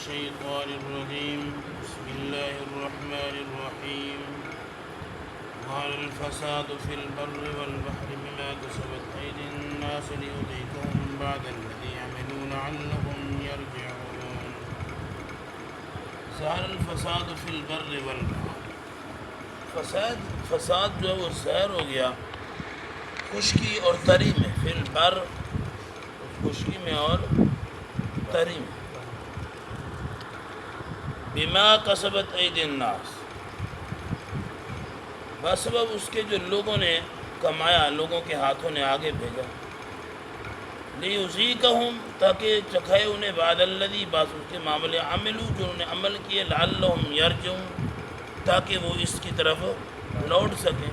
الشيطان الرجيم بسم الله الرحمن الرحيم ظهر الفساد في البر والبحر بما كسبت أيدي الناس ليذيقهم بعد الذي عملوا لعلهم يرجعون ظهر الفساد في البر والبحر فساد جو ہے وہ ظاہر ہو گیا خشکی اور تری میں، فی البر خشکی میں اور تری میں، بما کسبت ایدی الناس بسبب اس کے جو لوگوں نے کمایا، لوگوں کے ہاتھوں نے آگے بھیجا، لیذیقہم تاکہ چکھائے انہیں بعد الذی بعض اس کے معاملے عملو جو انہوں نے عمل کیے، لعلہم یرجعون تاکہ وہ اس کی طرف لوٹ سکیں۔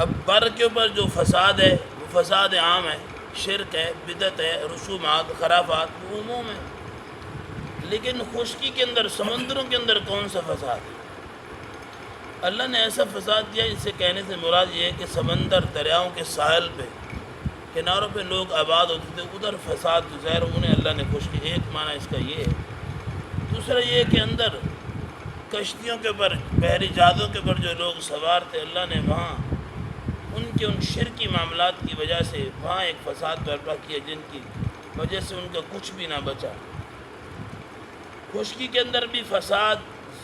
اب بر کے اوپر جو فساد ہے وہ فساد عام ہے، شرک ہے، بدعت ہے، رسومات، خرافات، وہ عموم ہے۔ لیکن خشکی کے اندر، سمندروں کے اندر کون سا فساد ہے؟ اللہ نے ایسا فساد دیا، اسے کہنے سے مراد یہ ہے کہ سمندر، دریاؤں کے ساحل پہ، کناروں پہ لوگ آباد ہوتے تھے، ادھر فساد جو ظاہر انہیں اللہ نے خشکی، ایک معنی اس کا یہ ہے۔ دوسرا یہ کہ اندر کشتیوں کے اوپر، بحری جہازوں کے اوپر جو لوگ سوار تھے، اللہ نے وہاں ان شرکی معاملات کی وجہ سے وہاں ایک فساد برپا کیا، جن کی وجہ سے ان کا کچھ بھی نہ بچا۔ خشکی کے اندر بھی فساد،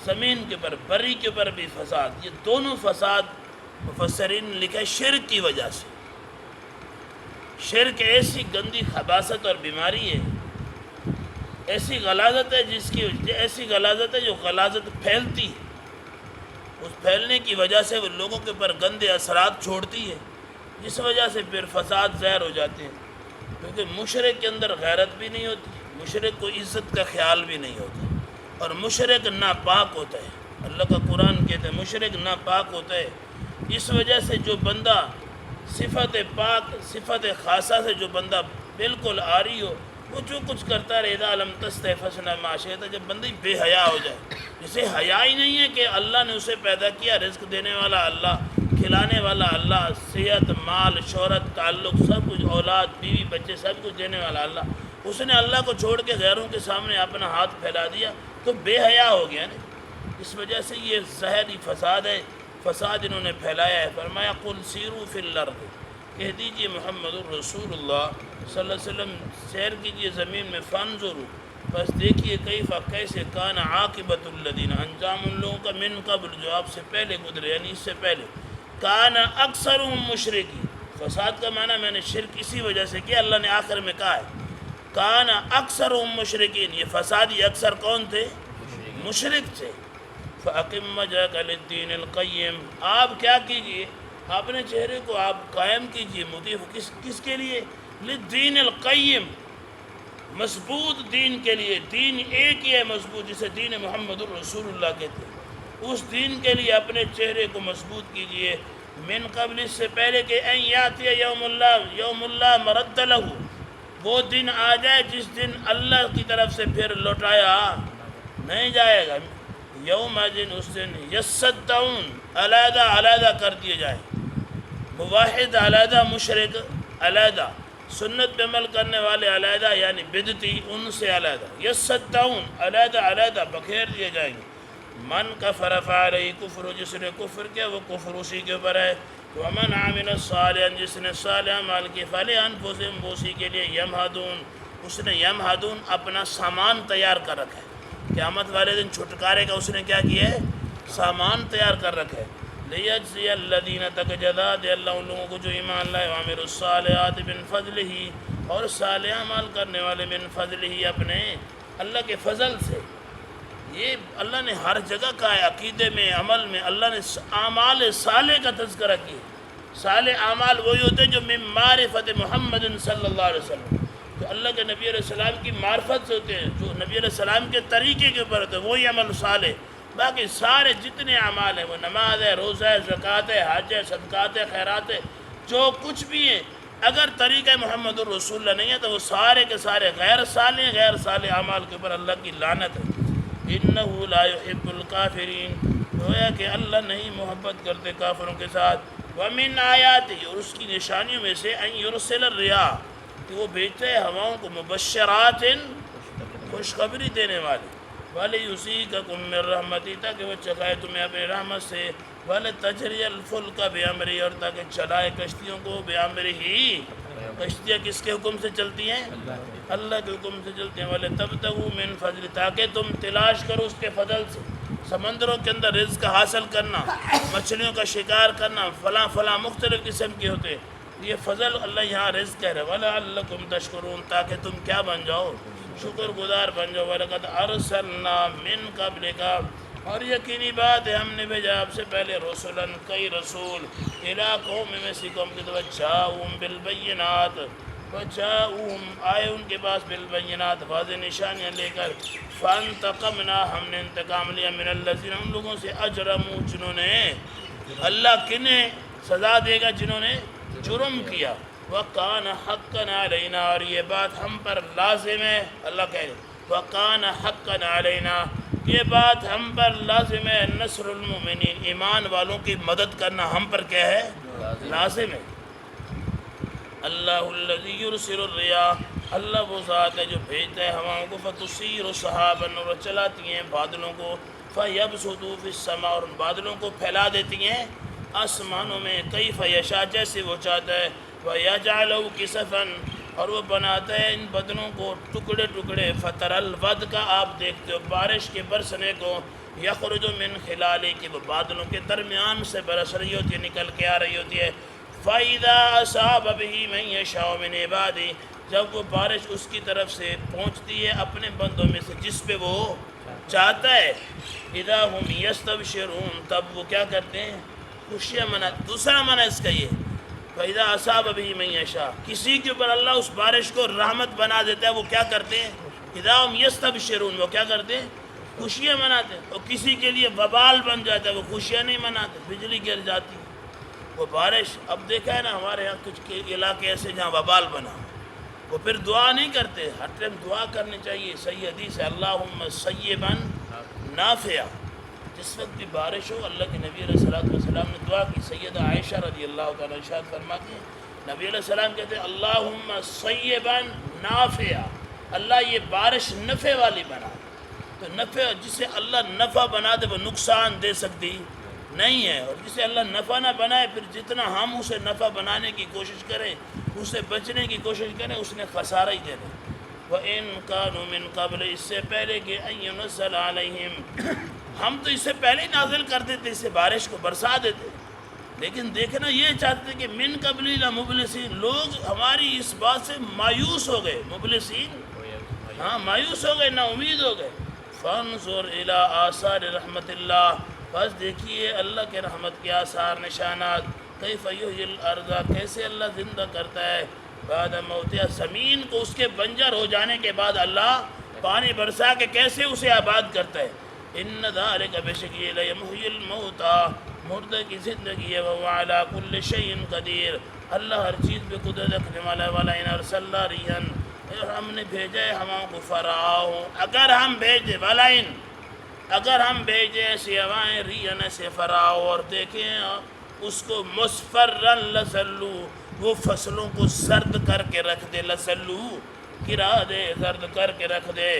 زمین کے اوپر، بری کے اوپر بھی فساد، یہ دونوں فساد مفسرین نے لکھا ہے شرک کی وجہ سے۔ شرک ایسی گندی خباثت اور بیماری ہے، ایسی غلاظت ہے جو غلاظت پھیلتی ہے، اس پھیلنے کی وجہ سے وہ لوگوں کے اوپر گندے اثرات چھوڑتی ہے، جس وجہ سے پھر فساد ظاہر ہو جاتے ہیں۔ کیونکہ مشرک کے اندر غیرت بھی نہیں ہوتی، مشرک کو عزت کا خیال بھی نہیں ہوتا، اور مشرک ناپاک ہوتا ہے۔ اللہ کا قرآن کہتا ہے مشرک ناپاک ہوتا ہے۔ اس وجہ سے جو بندہ صفت پاک، صفت خاصہ سے جو بندہ بالکل عاری ہو، وہ جو کچھ کرتا رہے اذا لم تستحی فاصنع ما شئت، جب بندی بے حیا ہو جائے، جسے حیا ہی نہیں ہے کہ اللہ نے اسے پیدا کیا، رزق دینے والا اللہ، کھلانے والا اللہ، صحت، مال، شہرت، تعلق، سب کچھ، اولاد، بیوی، بچے، سب کچھ دینے والا اللہ، اس نے اللہ کو چھوڑ کے غیروں کے سامنے اپنا ہاتھ پھیلا دیا تو بے حیا ہو گیا نا۔ اس وجہ سے یہ ظاہری فساد ہے، فساد انہوں نے پھیلایا ہے۔ فرمایا قل سیروا فی الارض، کہہ دیجئے محمد الرسول اللہ صلی اللہ علیہ وسلم سیر کیجئے زمین میں، فانظروا بس دیکھیے کیف کیسے کان عاقبت الذین، انجام ان لوگوں کا، من قبل جو آپ سے پہلے گزرے، یعنی اس سے پہلے، کان اکثرهم مشرکین، فساد کا معنی میں نے شرک اسی وجہ سے کیا، اللہ نے آخر میں کہا ہے کان اکثرهم مشرکین، یہ فسادی اکثر کون تھے؟ مشرک تھے۔ فاقم وجهك للدین القیم، آپ کیا کیجئے، اپنے چہرے کو آپ قائم کیجئے، مضیف کس کے لیے؟ للدین القیم، مضبوط دین کے لیے۔ دین ایک ہی ہے مضبوط، جسے دین محمد الرسول اللہ کہتے ہیں، اس دین کے لیے اپنے چہرے کو مضبوط کیجئے، من قبل، اس سے پہلے کہ ان یاتی یوم اللہ مرد لہ، وہ دن آ جائے جس دن اللہ کی طرف سے پھر لوٹایا نہیں جائے گا۔ یوم دن، اس دن، یصدعون، علیحدہ علیحدہ کر دیے جائیں، موحد علیحدہ، مشرک علیحدہ، سنت پہ عمل کرنے والے علیحدہ، یعنی بدعتی ان سے علیحدہ، یصدعون، علیحدہ علیحدہ بکھیر دیے جائیں گے۔ من کفر فعلیہ کفر، جس نے کفر کیا وہ کفر اسی کے اوپر ہے۔ ومن عامل صالحا، جس نے صالح عمل کیا، فلانفسہم، وہ اسی کے لیے، یمہدون، اس نے یمہدون اپنا سامان تیار کر رکھا ہے، قیامت والے دن چھٹکارے کا اس نے کیا کیا ہے؟ سامان تیار کر رکھا ہے۔ لیجزی الذین، تک جزا دے اللہ ان لوگوں کو جو ایمان لائے، وعملوا الصالحات من فضلہ، اور صالح عمل کرنے والے، من فضلہ، اپنے اللہ کے فضل سے۔ یہ اللہ نے ہر جگہ کا ہے، عقیدے میں، عمل میں، اللہ نے اعمال صالح کا تذکرہ کیا۔ صالح اعمال وہی ہوتے ہیں جو من معرفت محمد صلی اللہ علیہ وسلم، جو اللہ کے نبی علیہ السلام کی معرفت سے ہوتے ہیں، جو نبی علیہ السلام کے طریقے کے اوپر ہوتے ہیں، وہی عمل صالح۔ باقی سارے جتنے اعمال ہیں، وہ نماز ہے، روزہ ہے، زکوٰۃ ہے، حج ہے، صدقات ہے، خیرات ہے، جو کچھ بھی ہیں، اگر طریقہ محمد الرسول اللہ نہیں ہے تو وہ سارے کے سارے غیر صالح اعمال کے اوپر اللہ کی لعنت ہے۔ انہ لا یحب الکافرین، گویا کہ اللہ نہیں محبت کرتے کافروں کے ساتھ۔ ومن آیاتہ، اور اس کی نشانیوں میں سے، ان یرسل الریاح، کہ وہ بھیجتے ہیں ہواؤں کو، مبشرات، خوشخبری دینے والے، وَلِيُذِيقَكُم مِّن رَحْمَتِهِ، تاکہ وہ چکھائے تمہیں اپنی رحمت سے، وَلِتَجْرِيَ الْفُلْكَ بِأَمْرِهِ، اور تاکہ چلائے کشتیوں کو بِأَمْرِهِ، کشتیاں کس کے حکم سے چلتی ہیں؟ اللہ کے حکم سے چلتی ہیں، وَلِتَبْتَغُوا مِن فَضْلِهِ، تاکہ تم تلاش کرو اس کے فضل سے، سمندروں کے اندر رزق حاصل کرنا، مچھلیوں کا شکار کرنا، فلاں فلاں مختلف قسم کے ہوتے ہیں، یہ فضل اللہ یہاں رزق کہہ رہے ہیں، وَلَعَلَّكُمْ تَشْكُرُونَ، تاکہ تم کیا بن جاؤ؟ شکر گزار بن جاؤ، وَلَقَدْ أَرْسَلْنَا مِن قَبْلِكَ، اور یقینی بات ہے ہم نے بھیجا آپ سے پہلے رسولاً کئی رسول، إِلَىٰ قَوْمٍ، میں سی قوم کی طرف، جَاءُوهُم بِالْبَيِّنَاتِ، وَجَاءُوهُم، آئے ان کے پاس بالبینات، واضح نشانیاں لے کر، فَانْتَقَمْنَا، ہم نے انتقام لیا، من الذین، ان لوگوں سے، اجرموا، جنہوں نے، اللہ کنہیں سزا دے گا جنہوں نے جرم کیا، وَقَانَ حَقًّا عَلَيْنَا، اور یہ بات ہم پر لازم ہے، اللہ کہہ رہے وَقَانَ حَقًّا عَلَيْنَا، یہ بات ہم پر لازم ہے، نصر المؤمنین، ایمان والوں کی مدد کرنا ہم پر کیا ہے؟ لازم ہے۔ اللہ الذی یرسل الرِّیاح، اللہ وہ ذات ہے جو بھیجتا ہے ہواؤں کو، فَتُثِیرُ سَحَابًا، اور چلاتی ہیں بادلوں کو، فَیَبْسُطُ فِی السَّمَاء، اور ان بادلوں کو پھیلا دیتی ہیں آسمانوں میں، کیف یشاء، جیسے وہ چاہتا ہے، وَیَجْعَلُهُ کِسَفًا، اور وہ بناتا ہے ان بدنوں کو ٹکڑے ٹکڑے، فَتَرَى الْوَدْقَ، آپ دیکھتے ہو بارش کے برسنے کو، یخرج من خلالہ، کہ وہ بادلوں کے درمیان سے برس رہی ہوتی ہے، نکل کے آ رہی ہوتی ہے، فَإِذَا أَصَابَ بِهِ مَن يَشَاءُ مِنْ عِبَادِهِ، جب وہ بارش اس کی طرف سے پہنچتی ہے اپنے بندوں میں سے جس پہ وہ چاہتا ہے، اِذَا هُمْ يَسْتَبْشِرُونَ، تب وہ کیا کرتے ہیں؟ خوشیاں مناتے۔ دوسرا معنی اس کا یہ، فَإِذَا أَصَابَ بِهِ مَن يَشَاءُ، کسی کے اوپر اللہ اس بارش کو رحمت بنا دیتا ہے، وہ کیا کرتے ہیں؟ اِذَا هُمْ يَسْتَبْشِرُونَ، وہ کیا کرتے ہیں؟ خوشیاں مناتے ہیں۔ اور کسی کے لیے وبال بن جاتا ہے، وہ خوشیاں نہیں مناتے، بجلی گر جاتی ہے، وہ بارش۔ اب دیکھا ہے نا ہمارے یہاں کچھ علاقے ایسے جہاں وبال بنا، وہ پھر دعا نہیں کرتے، ہر ٹائم دعا کرنی چاہیے، صحیح حدیث ہے، اللہم صیبا نافعا، جس وقت بھی بارش ہو، اللہ کے نبی علیہ السلام نے دعا کی، سیدہ عائشہ رضی اللہ تعالیٰ ارشاد فرماتی ہیں، نبی علیہ السلام کہتے ہیں اللہم صیبا نافعا، اللہ یہ بارش نفع والی بنا دے۔ تو نفع، جسے اللہ نفع بنا دے وہ نقصان دے سکتی نہیں ہے، اور جسے اللہ نفع نہ بنائے، پھر جتنا ہم اسے نفع بنانے کی کوشش کریں، اسے بچنے کی کوشش کریں، اس نے خسارہ ہی دینا۔ وَإِن كَانُوا مِن قَبْلِ، اس سے پہلے کہ أَن يُنَزَّلَ عَلَيْهِمْ، ہم تو اس سے پہلے ہی نازل کر دیتے، اس سے بارش کو برسا دیتے، لیکن دیکھنا یہ چاہتے کہ من قبل مبلسین، لوگ ہماری اس بات سے مایوس ہو گئے، مبلسین، ہاں مایوس ہو گئے، نا امید ہو گئے۔ فَانظُرْ إِلَىٰ آثَارِ رحمت اللہ، بس دیکھیے اللہ کے رحمت کے آثار، نشانات، کیف یحیی الارض، کیسے اللہ زندہ کرتا ہے، بعد موتها، زمین کو اس کے بنجر ہو جانے کے بعد اللہ پانی برسا کے کیسے اسے آباد کرتا ہے۔ ان ذالک، بے شک یہ، لیحیی الموتیٰ، مردہ کی زندگی ہے، وہو علی کل شیء قدیر، اللہ ہر چیز پہ قدرت رکھنے والا ہے۔ وَلَئِنْ أَرْسَلْنَا رِيحًا، اور ہم نے بھیجا ہے ہواؤں کو، فَرَآهُ، اگر ہم بھیج دیں، وَلَئِنْ، اگر ہم بھیجیں ایسی ہوائیں، ریحًا، ایسے فَرَآهُ، اور دیکھیں اس کو، مُصْفَرًّا لَظَلُّوا، وہ فصلوں کو زرد کر کے رکھ دے، لَظَلُّوا، گرا دے، زرد کر کے رکھ دے،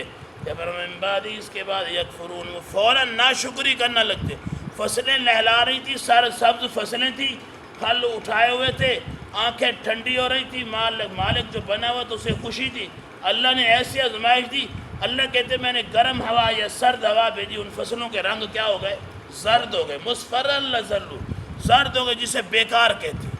جب من بعد، اس کے بعد، یکفرون، وہ فوراً ناشکری کرنا لگتے، فصلیں لہلا رہی تھی، سر سبز فصلیں تھی، پھل اٹھائے ہوئے تھے، آنکھیں ٹھنڈی ہو رہی تھی، مالک جو بنا ہوا تو اسے خوشی تھی، اللہ نے ایسی آزمائش دی، اللہ کہتے میں نے گرم ہوا یا سرد ہوا بھیجی، ان فصلوں کے رنگ کیا ہو گئے؟ زرد ہو گئے، مصفرًا لظلوا، زرد ہو گئے، جسے بیکار کہتے ہیں۔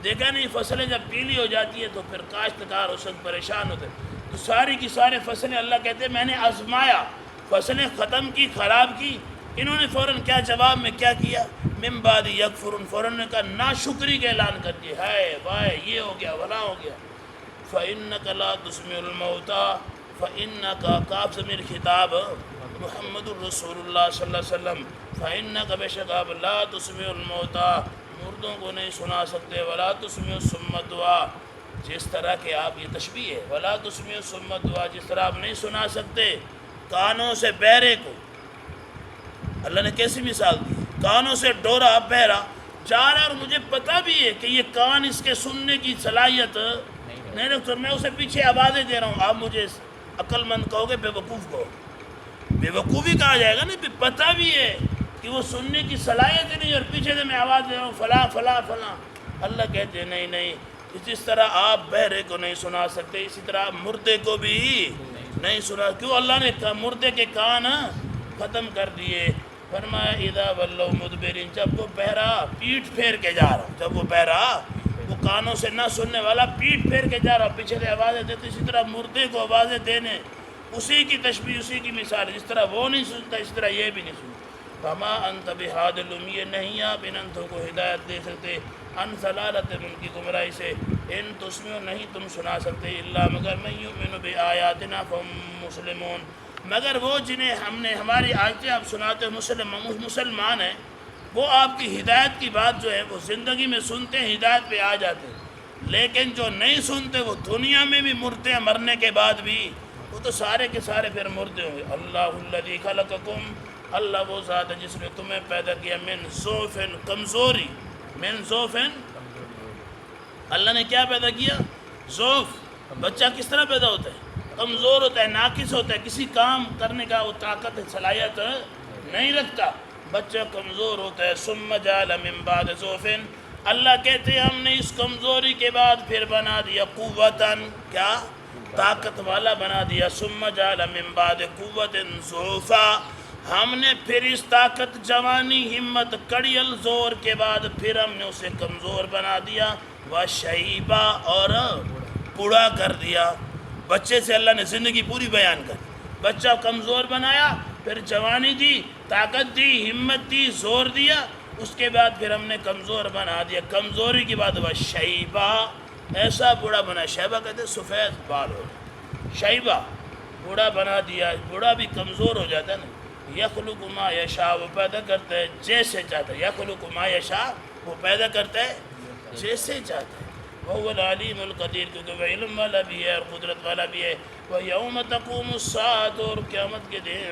دیکھا نہیں، فصلیں جب پیلی ہو جاتی ہے تو پھر کاشتکار اس وقت پریشان ہوتے ہیں، تو ساری کی ساری فصلیں اللہ کہتے ہیں میں نے آزمایا، فصلیں ختم کی، خراب کی، انہوں نے فوراً کیا جواب میں کیا کیا؟ من بعد یکفرون، فوراً نے کہا ناشکری کا اعلان کر دیا، ہائے وائے یہ ہو گیا، ولا ہو گیا۔ فَإِنَّكَ لَا تُسْمِعُ الْمَوْتَىٰ، فَإِنَّكَ، کاف ضمیر خطاب محمد الرسول اللہ صلی اللہ علیہ وسلم، فَإِنَّكَ، بے شک آپ، لا تسمع الموتیٰ، مردوں کو نہیں سنا سکتے، ولا تسمع الصم الدعاء، جس طرح کہ آپ، یہ تشبیہ ہے، ولا تسمع الصم الدعاء، جس طرح آپ نہیں سنا سکتے کانوں سے بہرے کو۔ اللہ نے کیسی مثال دی؟ کانوں سے ڈورا بہرا جا رہا ہے، اور مجھے پتہ بھی ہے کہ یہ کان اس کے سننے کی صلاحیت نہیں رکھتا، میں اسے پیچھے آوازیں دے رہا ہوں، آپ مجھے عقل مند کہو گے بیوقوف کہو، بیوقوفی کہا جائے گا نا، پھر پتہ بھی ہے کہ وہ سننے کی صلاحیت نہیں، اور پیچھے سے میں آواز دے رہا ہوں فلاں فلاں فلاں۔ اللہ کہتے ہیں نہیں نہیں، جس طرح آپ بہرے کو نہیں سنا سکتے اسی طرح آپ مردے کو بھی نہیں سنا۔ کیوں اللہ نے مردے کے کان ختم کر دیے؟ فرمایا اذا ولوا مدبرین، جب وہ بہرا پیٹھ پھیر کے جا رہا، جب وہ بہرا وہ کانوں سے نہ سننے والا پیٹھ پھیر کے جا رہا، پیچھے سے آوازیں دیتے، اسی طرح مردے کو آوازیں دینے، اسی کی تشبیہ، اسی کی مثال، جس طرح وہ نہیں سنتا اس طرح یہ بھی نہیں سنتا۔ فما انت بہاد العمی، نہیں آپ ان انتوں کو ہدایت دے سکتے، ان ضلالت، ان کی گمراہی سے، ان تسمیع، نہیں تم سنا سکتے، الا مگر من یؤمن بآیاتنا فهم مسلمون، مگر وہ جنہیں ہم نے ہماری آیتیں آپ سناتے مسلمان ہیں، وہ آپ کی ہدایت کی بات جو ہے وہ زندگی میں سنتے ہیں، ہدایت پہ آ جاتے ہیں، لیکن جو نہیں سنتے وہ دنیا میں بھی مرتے ہیں، مرنے کے بعد بھی وہ تو سارے کے سارے پھر مردے ہوں گے۔ اللہ الذی خلقکم، اللہ وہ ذات ہے جس نے تمہیں پیدا کیا، من ضعف، کمزوری، من ضعف، اللہ نے کیا پیدا کیا؟ ضعف۔ بچہ کس طرح پیدا ہوتا ہے؟ کمزور ہوتا ہے، ناقص ہوتا ہے، کسی کام کرنے کا وہ طاقت صلاحیت نہیں رکھتا، بچہ کمزور ہوتا ہے۔ ثم جعل من بعد ضعف، اللہ کہتے ہیں ہم نے اس کمزوری کے بعد پھر بنا دیا قوتاً، کیا؟ طاقت والا بنا دیا۔ ثم جعل من بعد قوت ضعفا، ہم نے پھر اس طاقت، جوانی، ہمت، کڑیل زور کے بعد پھر ہم نے اسے کمزور بنا دیا، وشیبا، اور بوڑھا کر دیا۔ بچے سے اللہ نے زندگی پوری بیان کر، بچہ کمزور بنایا، پھر جوانی دی، طاقت دی، ہمت دی، زور دیا، اس کے بعد پھر ہم نے کمزور بنا دیا، کمزوری کے بعد وشیبا، ایسا بوڑھا بنا، شیبہ کہتے ہیں سفید بال ہو، شیبہ بوڑھا بنا دیا، بوڑھا بھی کمزور ہو جاتا ہے نا۔ یخلق ما یشاء، وہ پیدا کرتا ہے جیسے چاہتا ہے، یخلق ما یشاء، وہ پیدا کرتا ہے جیسے چاہتا ہے، وہ العلیم القدیر، کیونکہ وہ علم والا بھی ہے اور قدرت والا بھی ہے۔ وَيَوْمَ تَقُومُ السَّاعَةُ، اور قیامت کے دن،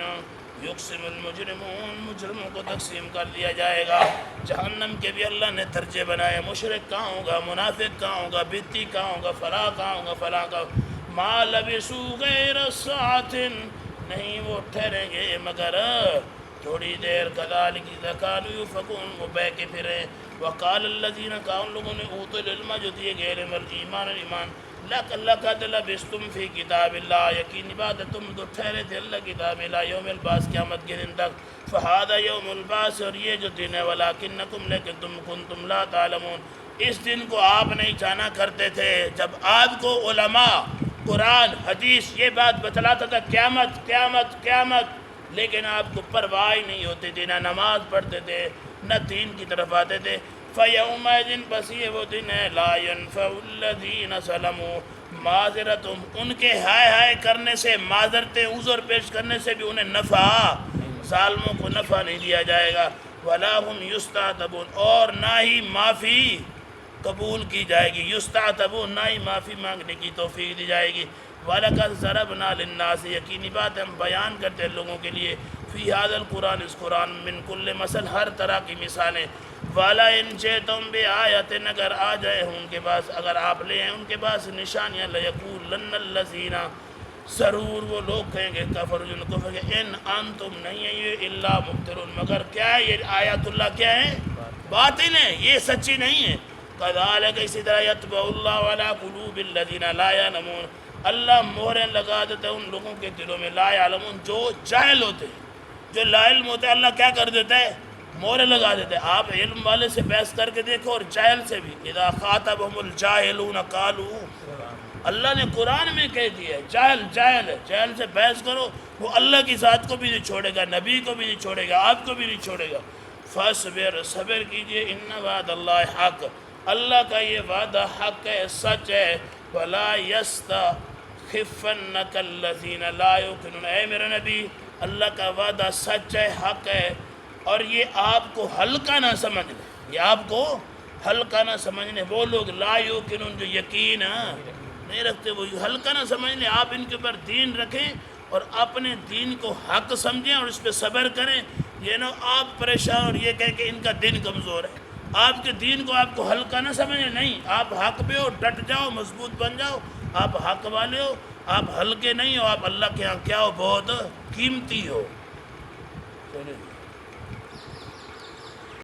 یقسم المجرمون، مجرموں کو تقسیم کر دیا جائے گا۔ جہنم کے بھی اللہ نے درجے بنائے، مشرک کہاں ہوگا، منافق کہاں ہوگا، بدعتی کہاں ہوگا، فلاں کہاں ہوگا، فلاں کہاں ہوگا۔ ما لبثوا غیر ساعۃ، نہیں وہ ٹھہریں گے مگر تھوڑی دیر، کذالک اذا کانوا یؤفکون، وہ بہ کے پھریں۔ وقال الذین، کہا ان لوگوں نے، اوتوا العلم، جو دیے گئے علم، الایمان، ایمان، لقد لبثتم فی کتاب اللہ، یقینی بات ہے تم تو ٹھہرے تھے اللہ کتاب اللہ، یوم البعث، قیامت کے دن تک۔ فہذا یوم البعث، اور یہ جو دن ہے، ولکنکم، لیکن تم کنتم لا تعلمون، اس دن کو آپ نہیں جانا کرتے تھے۔ جب آپ کو علماء، قرآن، حدیث یہ بات بتلاتا تھا قیامت قیامت قیامت، لیکن آپ کو پرواہ نہیں ہوتی تھی، نہ نماز پڑھتے تھے، نہ دین کی طرف آتے تھے۔ فَيَوْمَئِذٍ، بس یہ وہ دن ہے، لَا يَنْفَعُ الَّذِينَ ظَلَمُوا مَعْذِرَتُهُمْ، ان کے ہائے ہائے کرنے سے، معذرتیں، عذر پیش کرنے سے بھی انہیں نفع، ظالموں کو نفع نہیں دیا جائے گا۔ وَلَا هُمْ يُسْتَعْتَبُونَ، اور نہ ہی معافی قبول کی جائے گی، یستعتبون، نہ ہی معافی مانگنے کی توفیق دی جائے گی۔ وَلَقَدْ ضَرَبْنَا لِلنَّاسِ، یقینی بات ہے ہم بیان کرتے ہیں لوگوں کے لیے، فی ھذا القرآن، اس قرآن، من کل مثل، ہر طرح کی مثالیں۔ وَلَئِنْ جِئْتُم بِآیَةٍ، اگر آ جائے ہوں ان کے پاس، اگر آپ لے ہیں ان کے پاس نشانیاں، لَیَقُولَنَّ الَّذِینَ، ضرور وہ لوگ کہیں گے، کفر، جن کفر کے، ان انتم، نہیں ہے یہ، الا مبتلون، مگر کیا ہے یہ آیات اللہ، کیا ہے؟ باطل ہیں، یہ سچی نہیں ہے۔ کذالک، اسی طرح، یطبع اللہ علی قلوب الذین لا یعلمون، اللہ مہریں لگا دیتا ہے ان لوگوں کے دلوں میں، لا یعلمون، جو جاہل ہوتے ہیں، جو لا علم ہوتے ہیں، اللہ کیا کر دیتا ہے؟ مہریں لگا دیتا ہے۔ آپ علم والے سے بحث کر کے دیکھو، اور جاہل سے بھی، اذا خاطبهم الجاہلون قالوا، اللہ نے قرآن میں کہہ دیا ہے، جاہل جاہل ہے، جاہل سے بحث کرو، وہ اللہ کی ذات کو بھی نہیں چھوڑے گا، نبی کو بھی نہیں چھوڑے گا، آپ کو بھی نہیں چھوڑے گا۔ فاصبر، صبر کیجئے، ان وعد اللہ حق، اللہ کا یہ وعدہ حق ہے، سچ ہے۔ وَلَا يَسْتَخِفَّنَّكَ الَّذِينَ لَا يُؤْمِنُونَ، اے میرے نبی، اللہ کا وعدہ سچ ہے، حق ہے، اور یہ آپ کو ہلکا نہ سمجھ لیں، یہ آپ کو ہلکا نہ سمجھ لیں، وہ لوگ لا یوقنون، جو یقین نہیں رکھتے، وہ ہلکا نہ سمجھ لیں، آپ ان کے اوپر دین رکھیں اور اپنے دین کو حق سمجھیں اور اس پہ صبر کریں، یہ نہ آپ پریشان اور یہ کہیں کہ ان کا دین کمزور ہے، آپ کے دین کو آپ کو ہلکا نہ سمجھیں، نہیں، آپ حق پہ ہو، ڈٹ جاؤ، مضبوط بن جاؤ، آپ حق والے ہو، آپ ہلکے نہیں ہو، آپ اللہ کے ہاں کیا ہو؟ بہت قیمتی ہو۔ چلے جی۔